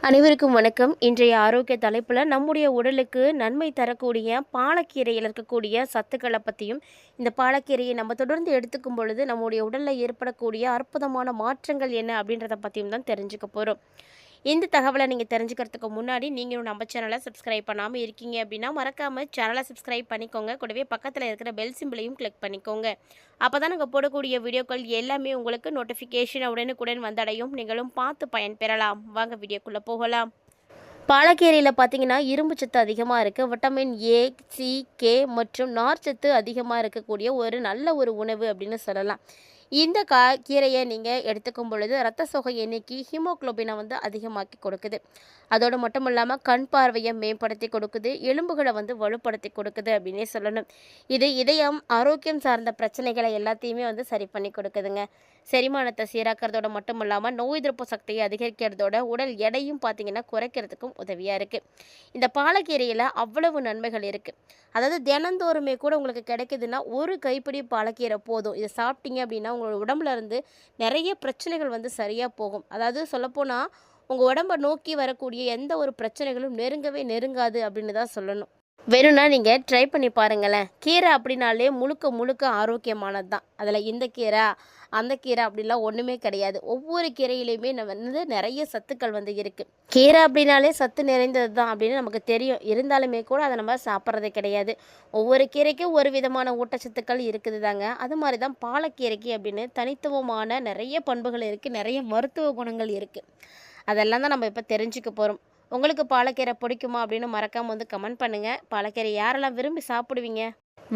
அனைவருக்கும் வணக்கம். இன்றைய ஆரோக்கிய தலைப்பில் நம்முடைய உடலுக்கு நன்மை தரக்கூடிய பாலக்கீரையில் இருக்கக்கூடிய சத்துக்களை பற்றியும், இந்த பாலக்கீரையை நம்ம தொடர்ந்து எடுத்துக்கும் பொழுது நம்முடைய உடலில் ஏற்படக்கூடிய அற்புதமான மாற்றங்கள் என்ன அப்படின்றத பற்றியும் தான் தெரிஞ்சுக்க போகிறோம். இந்த தகவலை நீங்கள் தெரிஞ்சுக்கிறதுக்கு முன்னாடி நீங்கள் நம்ம சேனலை சப்ஸ்கிரைப் பண்ணாமல் இருக்கீங்க அப்படின்னா மறக்காமல் சேனலை சப்ஸ்கிரைப் பண்ணிக்கோங்க. கூடவே பக்கத்தில் இருக்கிற பெல் சிம்பிளையும் கிளிக் பண்ணிக்கோங்க. அப்போ தான் நாங்கள் போடக்கூடிய வீடியோக்கள் எல்லாமே உங்களுக்கு நோட்டிஃபிகேஷன் உடனுக்குடன் வந்தடையும். நீங்களும் பார்த்து பயன்பெறலாம். வாங்க வீடியோக்குள்ளே போகலாம். பாலக்கீரையில் பார்த்தீங்கன்னா இரும்பு சத்து அதிகமாக இருக்குது. விட்டமின் ஏ, சி, கே மற்றும் நார்ச்சத்து அதிகமாக இருக்கக்கூடிய ஒரு நல்ல ஒரு உணவு அப்படின்னு சொல்லலாம். இந்த கீரையை நீங்கள் எடுத்துக்கும் பொழுது இரத்த சோகை எண்ணிக்கை ஹீமோக்ளோபினை வந்து அதிகமாக்கி கொடுக்குது. அதோடு மட்டும் இல்லாமல் கண் பார்வையை மேம்படுத்தி கொடுக்குது, எலும்புகளை வந்து வலுப்படுத்தி கொடுக்குது அப்படின்னே சொல்லணும். இது இதயம் ஆரோக்கியம் சார்ந்த பிரச்சனைகளை எல்லாத்தையுமே வந்து சரி பண்ணி கொடுக்குதுங்க. செரிமானத்தை சீராக்கிறதோட மட்டும் இல்லாமல் நோய் எதிர்ப்பு சக்தியை அதிகரிக்கிறதோட உடல் எடையும் பார்த்திங்கன்னா குறைக்கிறதுக்கும் உதவியாக இருக்குது. இந்த பாலக்கீரையில் அவ்வளவு நன்மைகள் இருக்குது. அதாவது தினந்தோறுமே கூட உங்களுக்கு கிடைக்குதுன்னா ஒரு கைப்பிடி பாலக்கீரை போதும். இதை சாப்பிட்டீங்க அப்படின்னா உங்களோட உடம்புல இருந்து நிறைய பிரச்சனைகள் வந்து சரியாக போகும். அதாவது சொல்லப்போனால் உங்கள் உடம்பை நோக்கி வரக்கூடிய எந்த ஒரு பிரச்சனைகளும் நெருங்கவே நெருங்காது அப்படின்னு தான் சொல்லணும். வேணும்னா நீங்கள் ட்ரை பண்ணி பாருங்களேன். கீரை அப்படின்னாலே முழுக்க முழுக்க ஆரோக்கியமானது தான். அதில் இந்த கீரை அந்த கீரை அப்படிலாம் ஒன்றுமே கிடையாது. ஒவ்வொரு கீரையிலையுமே நம்ம வந்து நிறைய சத்துக்கள் வந்து இருக்குது. கீரை அப்படின்னாலே சத்து நிறைந்தது தான் அப்படின்னு நமக்கு தெரியும். இருந்தாலுமே கூட அதை நம்ம சாப்பிட்றதே கிடையாது. ஒவ்வொரு கீரைக்கும் ஒரு விதமான ஊட்டச்சத்துக்கள் இருக்குது தாங்க. அது மாதிரி தான் பாலக்கீரைக்கு அப்படின்னு தனித்துவமான நிறைய பண்புகள் இருக்குது, நிறைய மருத்துவ குணங்கள் இருக்குது. அதெல்லாம் தான் நம்ம இப்போ தெரிஞ்சுக்க போகிறோம். உங்களுக்கு பாலக்கீரை பிடிக்குமா அப்படின்னு மறக்காமல் வந்து கமெண்ட் பண்ணுங்கள். பாலக்கீரை யாரெல்லாம் விரும்பி சாப்பிடுவீங்க?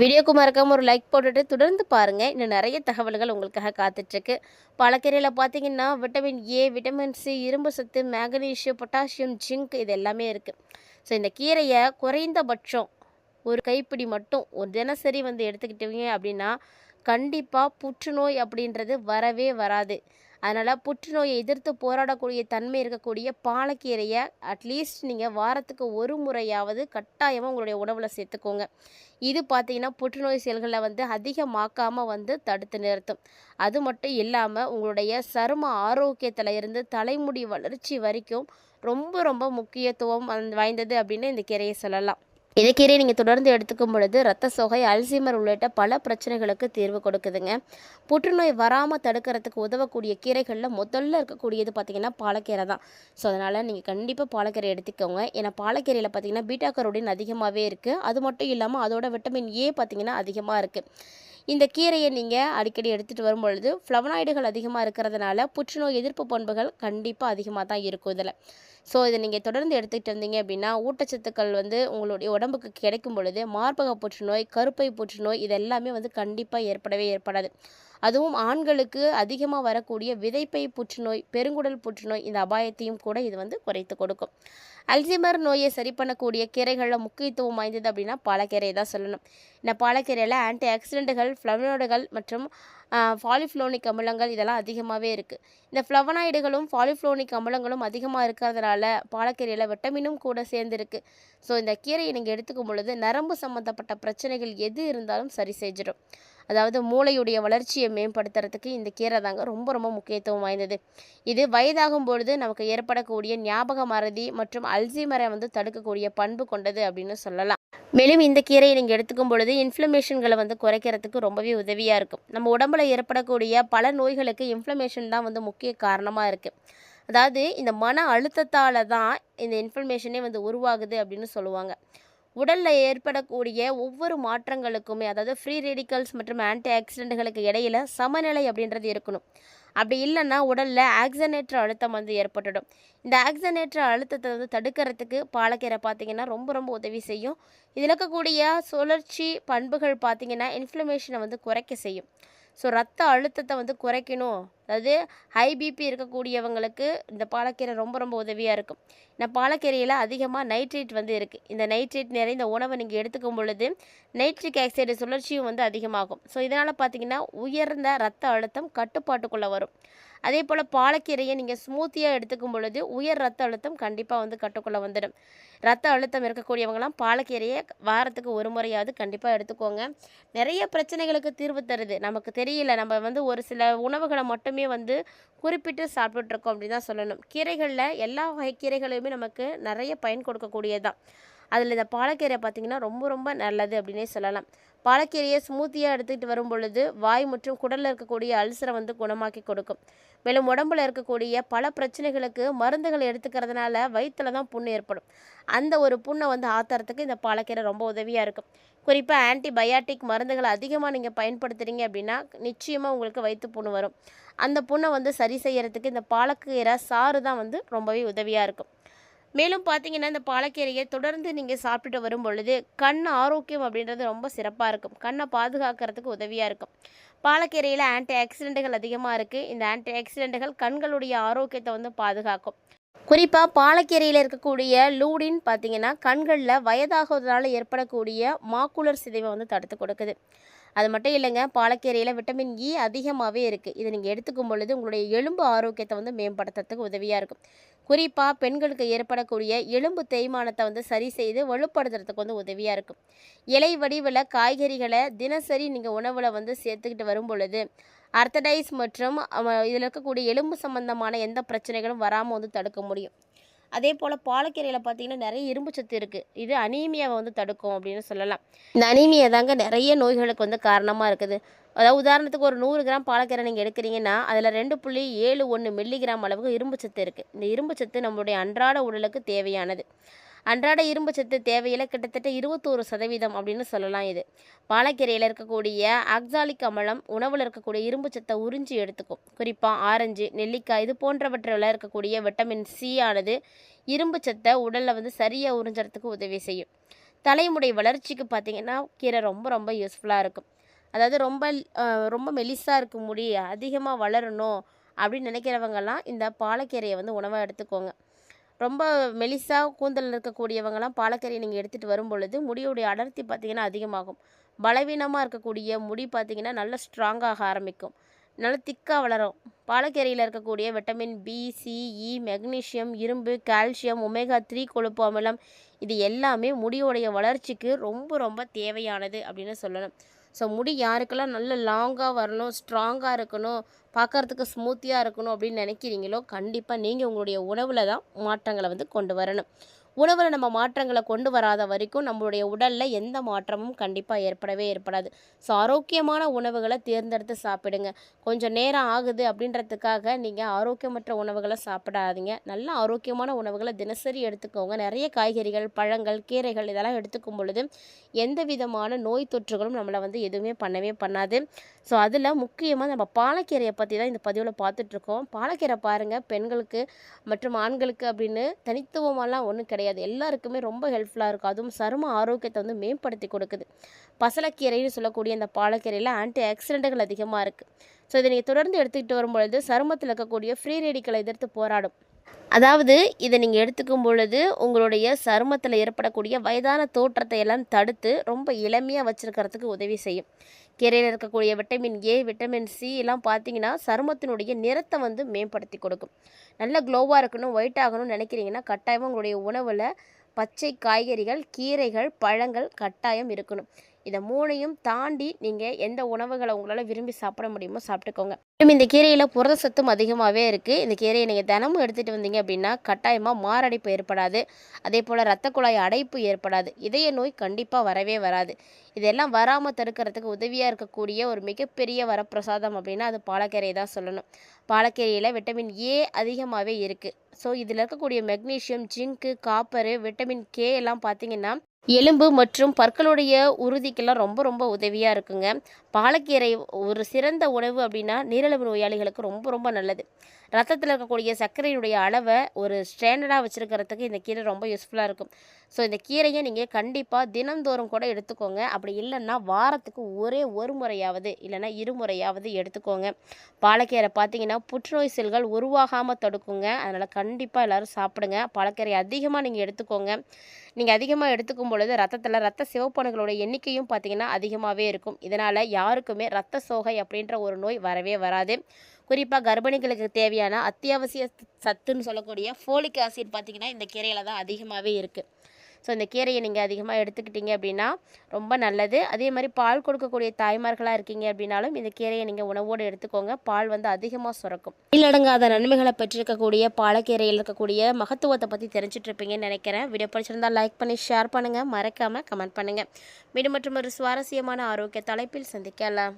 வீடியோக்கு மறக்காமல் ஒரு லைக் போட்டுட்டு தொடர்ந்து பாருங்கள். இன்னும் நிறைய தகவல்கள் உங்களுக்காக காத்துட்ருக்கு. பாலக்கீரையில் பார்த்தீங்கன்னா விட்டமின் ஏ, விட்டமின் சி, இரும்பு சத்து, மேக்னீஷியம், பொட்டாசியம், ஜிங்க் இது எல்லாமே இருக்குது. ஸோ இந்த கீரையை குறைந்தபட்சம் ஒரு கைப்பிடி மட்டும் ஒரு தினசரி வந்து எடுத்துக்கிட்டீங்க அப்படின்னா கண்டிப்பாக புற்றுநோய் அப்படின்றது வரவே வராது. அதனால் புற்றுநோயை எதிர்த்து போராடக்கூடிய தன்மை இருக்கக்கூடிய பாலக்கீரையை அட்லீஸ்ட் நீங்கள் வாரத்துக்கு ஒரு முறையாவது கட்டாயமாக உங்களுடைய உணவில் சேர்த்துக்கோங்க. இது பார்த்திங்கன்னா புற்றுநோய் செல்களை வந்து அதிகமாக்காமல் வந்து தடுத்து நிறுத்தும். அது மட்டும் இல்லாமல் உங்களுடைய சரும ஆரோக்கியத்தில் இருந்து தலைமுடி வளர்ச்சி வரைக்கும் ரொம்ப ரொம்ப முக்கியத்துவம் வாய்ந்தது அப்படின்னு இந்த கீரையை சொல்லலாம். இந்த கீரையை நீங்கள் தொடர்ந்து எடுத்துக்கும் பொழுது இரத்த சோகை, அல்சைமர் உள்ளிட்ட பல பிரச்சனைகளுக்கு தீர்வு கொடுக்குதுங்க. புற்றுநோய் வராமல் தடுக்கிறதுக்கு உதவக்கூடிய கீரைகளில் முதல்ல இருக்கக்கூடியது பார்த்திங்கன்னா பாலக்கீரை தான். ஸோ அதனால் நீங்கள் கண்டிப்பாக பாலக்கீரை எடுத்துக்கோங்க. ஏன்னா பாலக்கீரையில் பார்த்திங்கன்னா பீட்டா கரோட்டின் அதிகமாகவே இருக்குது. அது மட்டும் இல்லாமல் அதோட விட்டமின் ஏ பார்த்திங்கன்னா அதிகமாக இருக்குது. இந்த கீரையை நீங்கள் அடிக்கடி எடுத்துகிட்டு வரும்பொழுது ஃப்ளவனாய்டுகள் அதிகமாக இருக்கிறதுனால புற்றுநோய் எதிர்ப்பு பண்புகள் கண்டிப்பாக அதிகமாக தான் இருக்கும் இதில். ஸோ இதை நீங்கள் தொடர்ந்து எடுத்துக்கிட்டு வந்தீங்க அப்படின்னா ஊட்டச்சத்துக்கள் வந்து உங்களுடைய உடம்புக்கு கிடைக்கும் பொழுது மார்பக புற்றுநோய், கருப்பை புற்றுநோய் இது எல்லாமே வந்து கண்டிப்பாக ஏற்படாது. அதுவும் ஆண்களுக்கு அதிகமாக வரக்கூடிய விதைப்பை புற்றுநோய், பெருங்குடல் புற்றுநோய் இந்த அபாயத்தையும் கூட இது வந்து குறைத்து கொடுக்கும். அல்சைமர் நோயை சரி பண்ணக்கூடிய கீரைகளில் முக்கியத்துவம் வாய்ந்தது அப்படின்னா பாலக்கீரையை தான் சொல்லணும். இந்த பாலக்கீரையில் ஆன்டி ஆக்சிடென்ட்டுகள், ஃப்ளவனாய்டுகள் மற்றும் பாலிஃப்ளோனிக் அமிலங்கள் இதெல்லாம் அதிகமாகவே இருக்குது. இந்த ஃப்ளவனாய்டுகளும் பாலிஃப்ளோனிக் அமிலங்களும் அதிகமாக இருக்கிறதுனால பாலக்கீரையில் விட்டமினும் கூட சேர்ந்துருக்கு. ஸோ இந்த கீரையை நீங்கள் எடுத்துக்கும் பொழுது நரம்பு சம்மந்தப்பட்ட பிரச்சனைகள் எது இருந்தாலும் சரி செஞ்சிடும். அதாவது மூளையுடைய வளர்ச்சியை மேம்படுத்துறதுக்கு இந்த கீரை தாங்க ரொம்ப ரொம்ப முக்கியத்துவம் வாய்ந்தது. இது வயதாகும் பொழுது நமக்கு ஏற்படக்கூடிய ஞாபக மறதி மற்றும் அல்சைமரை வந்து தடுக்கக்கூடிய பண்பு கொண்டது அப்படின்னு சொல்லலாம். மேலும் இந்த கீரையை நீங்கள் எடுத்துக்கும் பொழுது இன்ஃப்ளமேஷன்களை வந்து குறைக்கிறதுக்கு ரொம்பவே உதவியாக இருக்கும். நம்ம உடம்புல ஏற்படக்கூடிய பல நோய்களுக்கு இன்ஃப்ளமேஷன் தான் வந்து முக்கிய காரணமாக இருக்குது. அதாவது இந்த மன அழுத்தத்தால் தான் இந்த இன்ஃப்ளமேஷனே வந்து உருவாகுது அப்படின்னு சொல்லுவாங்க. உடலில் ஏற்படக்கூடிய ஒவ்வொரு மாற்றங்களுக்குமே அதாவது ஃப்ரீ ரேடிக்கல்ஸ் மற்றும் ஆன்டி ஆக்சிடென்ட்களுக்கு இடையில சமநிலை அப்படின்றது இருக்கணும். அப்படி இல்லைன்னா உடலில் ஆக்சனேற்ற அழுத்தம் வந்து ஏற்பட்டுடும். இந்த ஆக்சனேற்ற அழுத்தத்தை வந்து தடுக்கிறதுக்கு பாலக்கீரை பார்த்திங்கன்னா ரொம்ப ரொம்ப உதவி செய்யும். இதில் இருக்கக்கூடிய சுழற்சி பண்புகள் பார்த்திங்கன்னா இன்ஃப்ளமேஷனை வந்து குறைக்க செய்யும். ஸோ ரத்த அழுத்தத்தை வந்து குறைக்கணும், அதாவது ஹை பிபி இருக்கக்கூடியவங்களுக்கு இந்த பாலக்கீரை ரொம்ப ரொம்ப உதவியாக இருக்கும். இந்த பாலக்கீரையில் அதிகமாக நைட்ரேட் வந்து இருக்குது. இந்த நைட்ரேட் நிறைந்த உணவை நீங்கள் எடுத்துக்கும் பொழுது நைட்ரிக் ஆக்சைடு சுழற்சியும் வந்து அதிகமாகும். ஸோ இதனால் பார்த்திங்கன்னா உயர்ந்த ரத்த அழுத்தம் கட்டுப்பாட்டுக்குள்ளே வரும். அதே போல் பாலக்கீரையை நீங்கள் ஸ்மூத்தியாக எடுத்துக்கும் பொழுது உயர் ரத்த அழுத்தம் கண்டிப்பாக வந்து கட்டுக்குள்ளே வந்துடும். ரத்த அழுத்தம் இருக்கக்கூடியவங்களாம் பாலக்கீரையை வாரத்துக்கு ஒரு முறையாவது கண்டிப்பாக எடுத்துக்கோங்க. நிறைய பிரச்சனைகளுக்கு தீர்வு தருது. நமக்கு தெரியல, நம்ம வந்து ஒரு சில உணவுகளை மட்டுமே வந்து குறிப்பிட்டு சாப்பிட்டுட்ருக்கோம் அப்படின்னு தான் சொல்லணும். கீரைகளில் எல்லா வகை கீரைகளையுமே நமக்கு நிறைய பயன் கொடுக்கக்கூடியது தான். அதில் இந்த பாலக்கீரை பார்த்திங்கன்னா ரொம்ப ரொம்ப நல்லது அப்படின்னே சொல்லலாம். பாலக்கீரையை ஸ்மூத்தியாக எடுத்துக்கிட்டு வரும் பொழுது வாய் மற்றும் குடலில் இருக்கக்கூடிய அல்சரை வந்து குணமாக்கி கொடுக்கும். மேலும் உடம்புல இருக்கக்கூடிய பல பிரச்சனைகளுக்கு மருந்துகள் எடுத்துக்கிறதுனால வயிற்றில் தான் புண்ணு ஏற்படும். அந்த ஒரு புண்ணை வந்து ஆற்றுறதுக்கு இந்த பாலக்கீரை ரொம்ப உதவியாக இருக்கும். குறிப்பாக ஆன்டிபயாட்டிக் மருந்துகளை அதிகமாக நீங்கள் பயன்படுத்துகிறீங்க அப்படின்னா நிச்சயமாக உங்களுக்கு வயிற்று புண்ணு வரும். அந்த புண்ணை வந்து சரி செய்யறதுக்கு இந்த பாலக்கீரை சாறு தான் வந்து ரொம்பவே உதவியாக இருக்கும். மேலும் பார்த்தீங்கன்னா, இந்த பாலக்கீரையை தொடர்ந்து நீங்கள் சாப்பிட்டுட்டு வரும் பொழுது கண் ஆரோக்கியம் அப்படின்றது ரொம்ப சிறப்பாக இருக்கும். கண்ணை பாதுகாக்கிறதுக்கு உதவியாக இருக்கும். பாலக்கீரையில் ஆன்டி ஆக்சிடென்ட்டுகள் அதிகமாக இருக்குது. இந்த ஆன்டி ஆக்சிடென்ட்டுகள் கண்களுடைய ஆரோக்கியத்தை வந்து பாதுகாக்கும். குறிப்பாக பாலக்கீரையில் இருக்கக்கூடிய லூடின் பார்த்தீங்கன்னா கண்களில் வயதாகுவதனால ஏற்படக்கூடிய மாக்குலர் சிதைவை வந்து தடுத்து கொடுக்குது. அது மட்டும் இல்லைங்க, பாலக்கீரையில் விட்டமின் இ அதிகமாகவே இருக்குது. இதை நீங்கள் எடுத்துக்கும் பொழுது உங்களுடைய எலும்பு ஆரோக்கியத்தை வந்து மேம்படுத்துறதுக்கு உதவியாக இருக்கும். குறிப்பாக பெண்களுக்கு ஏற்படக்கூடிய எலும்பு தேய்மானத்தை வந்து சரி செய்து வலுப்படுத்துறதுக்கு வந்து உதவியாக இருக்கும். இலை வடிவில் காய்கறிகளை தினசரி நீங்கள் உணவில் வந்து சேர்த்துக்கிட்டு வரும் பொழுது அர்த்தடைஸ் மற்றும் இதில் இருக்கக்கூடிய எலும்பு சம்பந்தமான எந்த பிரச்சனைகளும் வராமல் வந்து தடுக்க முடியும். அதே போல் பாலக்கீரையில் பார்த்திங்கன்னா நிறைய இரும்பு சத்து இருக்குது. இது அனீமியாவை வந்து தடுக்கும் அப்படின்னு சொல்லலாம். இந்த அனீமியா தாங்க நிறைய நோய்களுக்கு வந்து காரணமாக இருக்குது. அதாவது உதாரணத்துக்கு ஒரு 100 கிராம் பாலக்கீரை நீங்கள் எடுக்கிறீங்கன்னா அதில் 2.71 மில்லிகிராம் அளவுக்கு இரும்பு சத்து இருக்குது. இந்த இரும்பு சத்து நம்மளுடைய அன்றாட உடலுக்கு தேவையானது. அன்றாட இரும்பு சத்து தேவையில் கிட்டத்தட்ட 21% அப்படின்னு சொல்லலாம். இது பாலக்கீரையில் இருக்கக்கூடிய ஆக்சாலிக் அமிலம் உணவில் இருக்கக்கூடிய இரும்பு சத்தை உறிஞ்சி எடுத்துக்கும். குறிப்பாக ஆரஞ்சு, நெல்லிக்காய் இது போன்றவற்றில் இருக்கக்கூடிய விட்டமின் சி ஆனது இரும்பு சத்தை உடலில் வந்து சரியாக உறிஞ்சுறதுக்கு உதவி செய்யும். தலைமுடி வளர்ச்சிக்கு பார்த்திங்கன்னா கீரை ரொம்ப ரொம்ப யூஸ்ஃபுல்லாக இருக்கும். அதாவது ரொம்ப மெலிசாக இருக்க முடி அதிகமாக வளரணும் அப்படின்னு நினைக்கிறவங்கெல்லாம் இந்த பாலக்கீரையை வந்து உணவாக எடுத்துக்கோங்க. ரொம்ப மெலிசாக கூந்தல் இருக்கக்கூடியவங்கலாம் பாலக்கீரையை நீங்கள் எடுத்துகிட்டு வரும் பொழுது முடியுடைய அடர்த்தி பார்த்திங்கன்னா அதிகமாகும். பலவீனமாக இருக்கக்கூடிய முடி பார்த்திங்கன்னா நல்லா ஸ்ட்ராங்காக ஆரம்பிக்கும், நல்லா திக்காக வளரும். பாலக்கீரையில் இருக்கக்கூடிய விட்டமின் பி, சி, இ, மெக்னீஷியம், இரும்பு, கால்சியம், ஒமேகா 3 கொழுப்பு அமிலம் இது எல்லாமே முடியோடைய வளர்ச்சிக்கு ரொம்ப ரொம்ப தேவையானது அப்படின்னு சொல்லணும். ஸோ முடி யாருக்கெல்லாம் நல்ல லாங்காக வரணும், ஸ்ட்ராங்காக இருக்கணும், பார்க்குறதுக்கு ஸ்மூத்தியாக இருக்கணும் அப்படின்னு நினைக்கிறீங்களோ கண்டிப்பாக நீங்கள் உங்களுடைய உணவில் தான் மாற்றங்களை வந்து கொண்டு வரணும். உணவில் நம்ம மாற்றங்களை கொண்டு வராத வரைக்கும் நம்மளுடைய உடலில் எந்த மாற்றமும் கண்டிப்பாக ஏற்படாது. ஸோ ஆரோக்கியமான உணவுகளை தேர்ந்தெடுத்து சாப்பிடுங்க. கொஞ்சம் நேரம் ஆகுது அப்படின்றதுக்காக நீங்கள் ஆரோக்கியமற்ற உணவுகளை சாப்பிடாதீங்க. நல்ல ஆரோக்கியமான உணவுகளை தினசரி எடுத்துக்கோங்க. நிறைய காய்கறிகள், பழங்கள், கீரைகள் இதெல்லாம் எடுத்துக்கும் பொழுது எந்த விதமான நோய் தொற்றுகளும் நம்மளை வந்து எதுவுமே பண்ணவே பண்ணாது. ஸோ அதில் முக்கியமாக நம்ம பாலக்கீரையை பற்றி தான் இந்த பதிவில் பார்த்துட்ருக்கோம். பாலக்கீரை பாருங்கள், பெண்களுக்கு மற்றும் ஆண்களுக்கு அப்படின்னு தனித்துவமெல்லாம் ஒன்றும் கிடையாது. எல்லாருக்குமே ரொம்ப ஹெல்ப்ஃபுல்லாக இருக்கும். அதுவும் சரும ஆரோக்கியத்தை வந்து மேம்படுத்தி கொடுக்குது. பசலைக்கீரைன்னு சொல்லக்கூடிய இந்த பாலக்கீரையில் ஆன்டி ஆக்சிடென்ட்டுகள் அதிகமாக இருக்குது. ஸோ இதை நீங்கள் தொடர்ந்து எடுத்துக்கிட்டு வரும்பொழுது சருமத்தில் இருக்கக்கூடிய ஃப்ரீ ரேடிக்கலை எதிர்த்து போராடும். அதாவது இதை நீங்கள் எடுத்துக்கும் பொழுது உங்களுடைய சருமத்தில் ஏற்படக்கூடிய வயதான தோற்றத்தை எல்லாம் தடுத்து ரொம்ப இளமையாக வச்சுருக்கிறதுக்கு உதவி செய்யும். கீரையில் இருக்கக்கூடிய விட்டமின் ஏ, விட்டமின் சி எல்லாம் பார்த்தீங்கன்னா சருமத்தினுடைய நிறத்தை வந்து மேம்படுத்தி கொடுக்கும். நல்ல க்ளோவாக இருக்கணும், ஒயிட் ஆகணும்னு நினைக்கிறீங்கன்னா கட்டாயமாக உங்களுடைய உணவில் பச்சை காய்கறிகள், கீரைகள், பழங்கள் கட்டாயம் இருக்கணும். இதை 3ஐயும் தாண்டி நீங்கள் எந்த உணவுகளை உங்களால் விரும்பி சாப்பிட முடியுமோ சாப்பிட்டுக்கோங்க. இந்த கீரையில் புரத சத்தும் அதிகமாகவே இருக்குது. இந்த கீரையை நீங்கள் தினமும் எடுத்துகிட்டு வந்தீங்க அப்படின்னா கட்டாயமாக மாரடைப்பு ஏற்படாது. அதே போல் இரத்த குழாய் அடைப்பு ஏற்படாது. இதய நோய் கண்டிப்பாக வரவே வராது. இதெல்லாம் வராமல் தடுக்கிறதுக்கு உதவியாக இருக்கக்கூடிய ஒரு மிகப்பெரிய வரப்பிரசாதம் அப்படின்னா அது பாலக்கீரையை தான் சொல்லணும். பாலக்கீரையில் விட்டமின் ஏ அதிகமாகவே இருக்குது. ஸோ இதில் இருக்கக்கூடிய magnesium, zinc, copper, vitamin K எல்லாம் பார்த்திங்கன்னா எலும்பு மற்றும் பற்களுடைய உறுதிக்கெல்லாம் ரொம்ப ரொம்ப உதவியாக இருக்குங்க. பாலக்கீரை ஒரு சிறந்த உணவு அப்படின்னா நீரிழிவு நோயாளிகளுக்கு ரொம்ப ரொம்ப நல்லது. ரத்தத்தில் இருக்கக்கூடிய சர்க்கரையினுடைய அளவை ஒரு ஸ்டாண்டர்டாக வச்சுருக்கிறதுக்கு இந்த கீரை ரொம்ப யூஸ்ஃபுல்லாக இருக்கும். ஸோ இந்த கீரையை நீங்கள் கண்டிப்பாக தினந்தோறும் கூட எடுத்துக்கோங்க. அப்படி இல்லைன்னா வாரத்துக்கு ஒரு முறையாவது இல்லைன்னா 2 முறையாவது எடுத்துக்கோங்க. பாலக்கீரை பார்த்தீங்கன்னா புற்றுநோய் செல்கள் உருவாகாமல் தடுக்குங்க. அதனால் கண்டிப்பாக எல்லோரும் சாப்பிடுங்க. பாலக்கீரை அதிகமாக நீங்கள் எடுத்துக்கோங்க. நீங்கள் அதிகமாக எடுத்துக்கும் பொழுது ரத்தத்தில் ரத்த சிவப்பணுகளோட எண்ணிக்கையும் பார்த்திங்கன்னா அதிகமாகவே இருக்கும். இதனால் யாருக்குமே இரத்த சோகை அப்படின்ற ஒரு நோய் வரவே வராது. குறிப்பாக கர்ப்பிணிகளுக்கு தேவையான அத்தியாவசிய சத்துன்னு சொல்லக்கூடிய ஃபோலிக் ஆசிட் பார்த்திங்கன்னா இந்த கீரையில் தான் அதிகமாகவே இருக்குது. ஸோ இந்த கீரையை நீங்கள் அதிகமாக எடுத்துக்கிட்டீங்க அப்படின்னா ரொம்ப நல்லது. அதே மாதிரி பால் கொடுக்கக்கூடிய தாய்மார்களாக இருக்கீங்க அப்படின்னாலும் இந்த கீரையை நீங்கள் உணவோடு எடுத்துக்கோங்க. பால் வந்து அதிகமாக சுரக்கும். இல்லடங்காத நன்மைகளை பெற்றிருக்கக்கூடிய பாலக்கீரையில் இருக்கக்கூடிய மகத்துவத்தை பற்றி தெரிஞ்சிட்ருப்பீங்கன்னு நினைக்கிறேன். வீடியோ பிடிச்சிருந்தால் லைக் பண்ணி ஷேர் பண்ணுங்கள், மறக்காமல் கமெண்ட் பண்ணுங்கள். மீண்டும் மற்றும் ஒரு சுவாரஸ்யமான ஆரோக்கிய தலைப்பில் சந்திக்கலாம்.